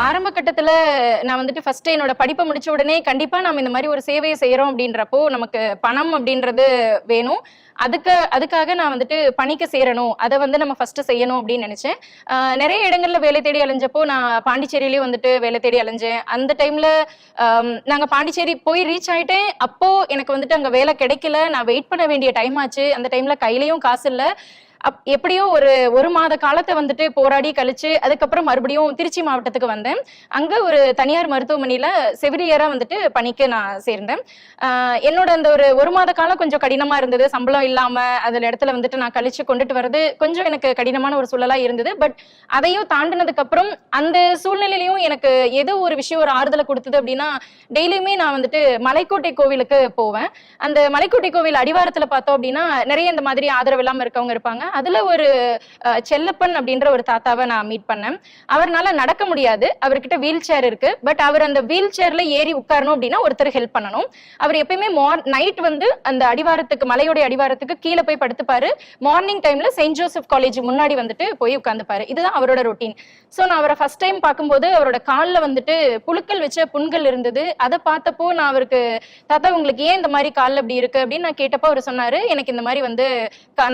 ஆரம்ப கட்டத்துல நான் வந்துட்டு ஃபர்ஸ்ட் என்னோட படிப்பை முடிச்ச உடனே கண்டிப்பா நம்ம இந்த மாதிரி ஒரு சேவையை செய்யறோம் அப்படின்றப்போ நமக்கு பணம் அப்படின்றது வேணும். அதுக்காக நான் வந்துட்டு பணிக்கு சேரணும், அதை வந்து நம்ம ஃபர்ஸ்ட் செய்யணும் அப்படின்னு நினைச்சேன். நிறைய இடங்கள்ல வேலை தேடி அலைஞ்சப்போ நான் பாண்டிச்சேரியிலயும் வந்துட்டு வேலை தேடி அலைஞ்சேன். அந்த டைம்ல நாங்க பாண்டிச்சேரி போய் ரீச் ஆயிட்டேன். அப்போ எனக்கு வந்துட்டு அங்க வேலை கிடைக்கல. நான் வெயிட் பண்ண வேண்டிய டைம் ஆச்சு. அந்த டைம்ல கையிலயும் காசு இல்ல. எப்படியோ ஒரு மாத காலத்தை வந்துட்டு போராடி கழிச்சு அதுக்கப்புறம் மறுபடியும் திருச்சி மாவட்டத்துக்கு வந்தேன். அங்க ஒரு தனியார் மருத்துவமனையில செவிலியரா வந்துட்டு பணிக்கு நான் சேர்ந்தேன். என்னோட அந்த ஒரு மாத காலம் கொஞ்சம் கடினமா இருந்தது. சம்பளம் இல்லாம அதுல இடத்துல வந்துட்டு நான் கழிச்சு கொண்டுட்டு வர்றது கொஞ்சம் எனக்கு கடினமான ஒரு சூழலா இருந்தது. பட் அதையும் தாண்டினதுக்கு அப்புறம் அந்த சூழ்நிலையிலையும் எனக்கு ஏதோ ஒரு விஷயம் ஒரு ஆறுதலை கொடுத்தது அப்படின்னா, டெய்லியுமே நான் வந்துட்டு மலைக்கோட்டை கோவிலுக்கு போவேன். அந்த மலைக்கோட்டை கோவில் அடிவாரத்துல பார்த்தோம் அப்படின்னா நிறைய இந்த மாதிரி ஆதரவு இல்லாம இருக்கவங்க இருப்பாங்க. அதுல ஒரு செல்லப்பன் அப்படின்ற ஒரு தாத்தாவை நான் மீட் பண்ணேன். அவர்னால நடக்க முடியாது, அவர்கிட்ட வீல் சேர் இருக்கு. பட் அவர் அந்த வீல் சேர்ல ஏறி உட்காரணும் அப்படின்னா ஒருத்தர் ஹெல்ப் பண்ணணும். அவர் எப்பயுமே நைட் வந்து அந்த அடிவாரத்துக்கு, மலையோட அடிவாரத்துக்கு கீழே போய் படுத்துப்பாரு. மார்னிங் டைம்ல செயின்ட் ஜோசப் காலேஜ் முன்னாடி வந்துட்டு போய் உட்கார்ந்துப்பாரு. இதுதான் அவரோட ரொட்டீன். சோ நான் அவரை ஃபர்ஸ்ட் டைம் பார்க்கும்போது அவரோட காலில் வந்துட்டு புழுக்கள் வச்ச புண்கள் இருந்தது. அதை பார்த்தப்போ நான் அவருக்கு, தாத்தா உங்களுக்கு ஏன் இந்த மாதிரி காலில் அப்படி இருக்கு அப்படின்னு நான் கேட்டப்போ அவர் சொன்னாரு, எனக்கு இந்த மாதிரி வந்து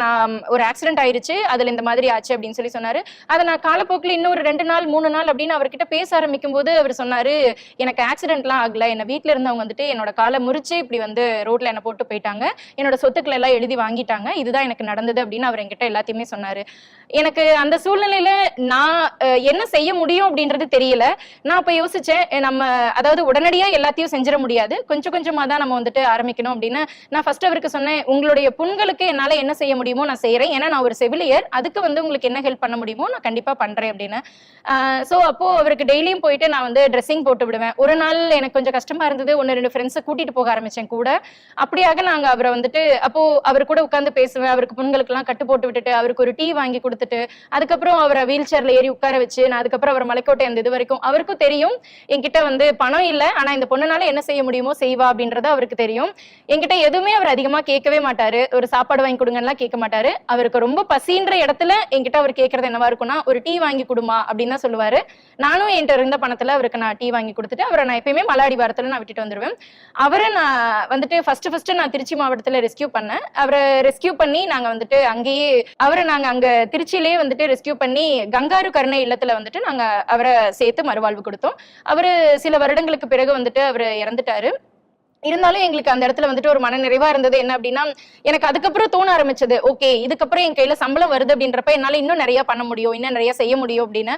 நான் ஒரு ஆக்சிடென்ட் ஆயிருச்சு, அதுல இந்த மாதிரி ஆச்சு அப்படின்னு சொல்லி சொன்னாரு. அதை நான் காலப்போக்கில் இன்னொரு 2 நாள் 3 நாள் அப்படின்னு அவர்கிட்ட பேச ஆரம்பிக்கும் போது அவர் சொன்னாரு, எனக்கு ஆக்சிடென்ட்லாம் ஆகல, என்ன வீட்டுல இருந்தவங்க வந்துட்டு என்னோட காலை முறிச்சு இப்படி வந்து ரோட்ல என்ன போட்டு போயிட்டாங்க, என்னோட சொத்துக்களை எல்லாம் எழுதி வாங்கிட்டாங்க, இதுதான் எனக்கு நடந்தது அப்படின்னு அவர் என்கிட்ட எல்லாத்தையுமே சொன்னாரு. எனக்கு அந்த சூழ்நிலையில நான் என்ன செய்ய முடியும் அப்படின்றது தெரியல. நான் இப்ப யோசிச்சேன், நம்ம அதாவது உடனடியா எல்லாத்தையும் செஞ்சிட முடியாது, கொஞ்சம் கொஞ்சமா தான் நம்ம வந்துட்டு ஆரம்பிக்கணும் அப்படின்னு நான் ஃபர்ஸ்ட் அவருக்கு சொன்னேன், உங்களுடைய புண்களுக்கு என்னால என்ன செய்ய முடியுமோ நான் செய்யறேன், ஏன்னா நான் ஒரு செவிலியர், அதுக்கு வந்து உங்களுக்கு என்ன ஹெல்ப் பண்ண முடியுமோ நான் கண்டிப்பா பண்றேன் அப்படின்னு. சோ அப்போ அவருக்கு டெய்லியும் போயிட்டு நான் வந்து ட்ரெஸ்ஸிங் போட்டு விடுவேன். ஒரு நாள் எனக்கு கொஞ்சம் கஷ்டமா இருந்தது, 1-2 ஃப்ரெண்ட்ஸை கூட்டிட்டு போக ஆரம்பிச்சேன் கூட. அப்படியாக நாங்க அவரை வந்துட்டு அப்போ அவர் கூட உட்கார்ந்து பேசுவேன். அவருக்கு புண்களுக்கு எல்லாம் கட்டு போட்டு விட்டுட்டு அவருக்கு ஒரு டீ வாங்கி கொடுத்துட்டு அதுக்கப்புறம் அவரை வீல் சேர்ல ஏறி உட்கார வச்சு நான் அதுக்கப்புறம் அவர் மலைக்கோட்டை அந்த இது வரைக்கும், அவருக்கும் தெரியும் என்கிட்ட வந்து பணம் இல்லை, ஆனா இந்த பொண்ணுனால என்ன செய்ய முடியுமோ செய்வா அப்படின்றது அவருக்கு தெரியும். என்கிட்ட எதுவுமே அவர் அதிகமா கேட்கவே மாட்டாரு. ஒரு சாப்பாடு வாங்கி கொடுங்கலாம் கேட்க மாட்டாரு. அவருக்கு ரொம்ப பசின்ற இடத்துல என்கிட்ட அவர் கேட்கறது என்னவா இருக்கும்னா, ஒரு டீ வாங்கி கொடுமா அப்படின்னு தான் சொல்லுவாரு. நானும் என்கிட்ட இருந்த பணத்துல அவருக்கு நான் டீ வாங்கி கொடுத்துட்டு அவரை நான் எப்பயுமே மலாடி வாரத்துல நான் விட்டுட்டு வந்துருவேன். அவரை நான் வந்துட்டு ஃபர்ஸ்ட் நான் திருச்சி மாவட்டத்துல ரெஸ்கியூ பண்ணேன். அவரை ரெஸ்கியூ பண்ணி நாங்க வந்துட்டு அங்கேயே நாங்க அங்க திருச்சியிலேயே வந்துட்டு ரெஸ்கியூ பண்ணி கங்காரு கருணை இல்லத்துல வந்துட்டு நாங்க அவரை சேர்த்து மறுவாழ்வு கொடுத்தோம். அவரு சில வருடங்களுக்கு பிறகு வந்துட்டு அவரு இறந்துட்டாரு. இருந்தாலும் எங்களுக்கு அந்த இடத்துல வந்துட்டு ஒரு மன நிறைவா இருந்தது. என்ன அப்படின்னா, எனக்கு அதுக்கப்புறம் தோண ஆரம்பிச்சது, ஓகே இதுக்கப்புறம் என் கையில சம்பளம் வருது அப்படின்றப்ப என்னால இன்னும் நிறைய பண்ண முடியும், இன்னும் நிறைய செய்ய முடியும் அப்படின்னு.